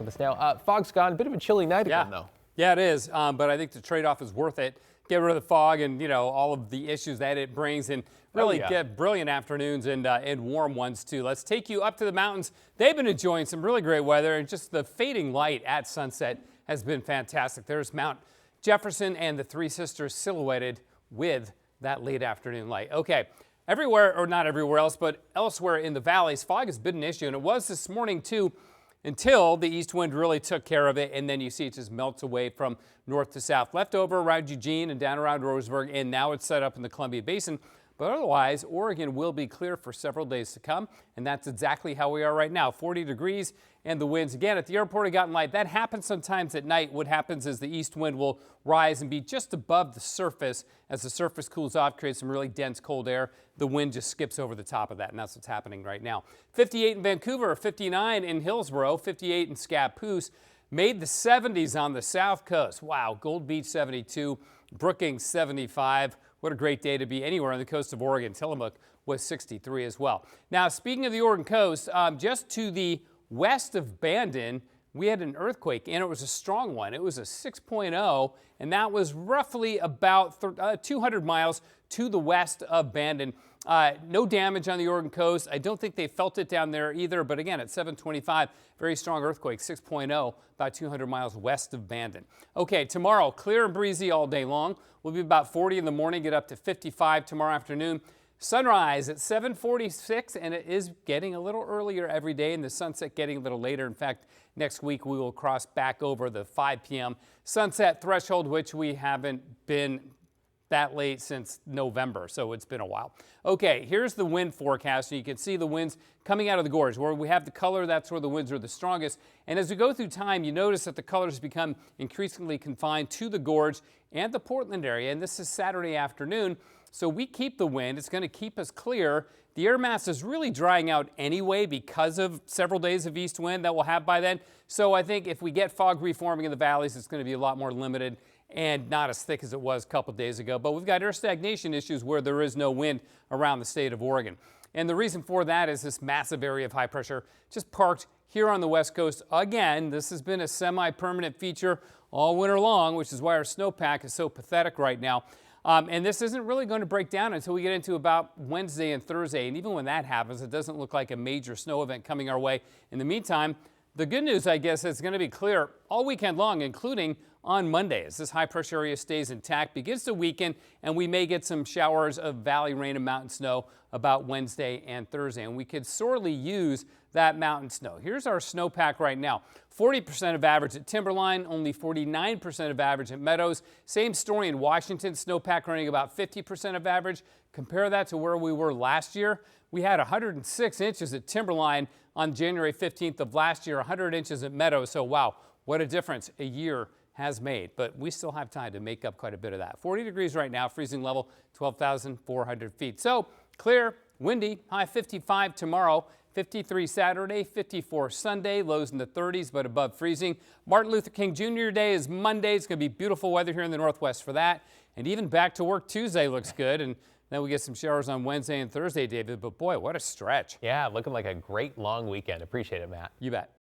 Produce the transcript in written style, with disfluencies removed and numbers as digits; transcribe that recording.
With us now. Fog's gone. A bit of a chilly night again, though. Yeah, it is. But I think the trade-off is worth it. Get rid of the fog and, all of the issues that it brings, and really get brilliant afternoons and warm ones, too. Let's take you up to the mountains. They've been enjoying some really great weather, and just the fading light at sunset has been fantastic. There's Mount Jefferson and the Three Sisters silhouetted with that late afternoon light. Okay, everywhere, or not everywhere else, but elsewhere in the valleys, fog has been an issue, and it was this morning, too, until the east wind really took care of it, and then you see it just melts away from north to south. Left over around Eugene and down around Roseburg, and now it's set up in the Columbia Basin. But otherwise, Oregon will be clear for several days to come, and that's exactly how we are right now. 40 degrees, and the winds again at the airport have gotten light. That happens sometimes at night. What happens is the east wind will rise and be just above the surface. As the surface cools off, creates some really dense cold air. The wind just skips over the top of that, and that's what's happening right now. 58 in Vancouver, 59 in Hillsborough, 58 in Scappoose. Made the 70s on the south coast. Wow, Gold Beach 72, Brookings 75. What a great day to be anywhere on the coast of Oregon. Tillamook was 63 as well. Now, speaking of the Oregon coast, just to the west of Bandon, we had an earthquake, and it was a strong one. It was a 6.0, and that was roughly about 200 miles to the west of Bandon. No damage on the Oregon coast. I don't think they felt it down there either, but again, at 7:25, very strong earthquake, 6.0, about 200 miles west of Bandon. Okay, tomorrow, clear and breezy all day long. We'll be about 40 in the morning, get up to 55 tomorrow afternoon. Sunrise at 7:46, and it is getting a little earlier every day, and the sunset getting a little later. In fact, next week we will cross back over the 5 p.m. sunset threshold, which we haven't been that late since November, so it's been a while. Okay, here's the wind forecast, and you can see the winds coming out of the gorge. Where we have the color, that's where the winds are the strongest. And as we go through time, you notice that the colors become increasingly confined to the gorge and the Portland area, and this is Saturday afternoon. So we keep the wind. It's going to keep us clear. The air mass is really drying out anyway because of several days of east wind that we'll have by then. So I think if we get fog reforming in the valleys, it's going to be a lot more limited and not as thick as it was a couple days ago. But we've got air stagnation issues where there is no wind around the state of Oregon. And the reason for that is this massive area of high pressure just parked here on the west coast. Again, this has been a semi-permanent feature all winter long, which is why our snowpack is so pathetic right now. And this isn't really going to break down until we get into about Wednesday and Thursday. And even when that happens, it doesn't look like a major snow event coming our way. In the meantime, the good news, I guess, is going to be clear all weekend long, including on Monday, as this high pressure area stays intact, begins to weaken, and we may get some showers of valley rain and mountain snow about Wednesday and Thursday. And we could sorely use that mountain snow. Here's our snowpack right now. 40% of average at Timberline, only 49% of average at Meadows. Same story in Washington, snowpack running about 50% of average. Compare that to where we were last year. We had 106 inches at Timberline on January 15th of last year, 100 inches at Meadows. So wow, what a difference a year has made, but we still have time to make up quite a bit of that. 40 degrees right now, freezing level 12,400 feet. So clear, windy, high 55 tomorrow, 53 Saturday, 54 Sunday, lows in the 30s but above freezing. Martin Luther King Jr. Day is Monday. It's going to be beautiful weather here in the Northwest for that. And even back to work Tuesday looks good. And then we get some showers on Wednesday and Thursday, David. But boy, what a stretch. Yeah, looking like a great long weekend. Appreciate it, Matt. You bet.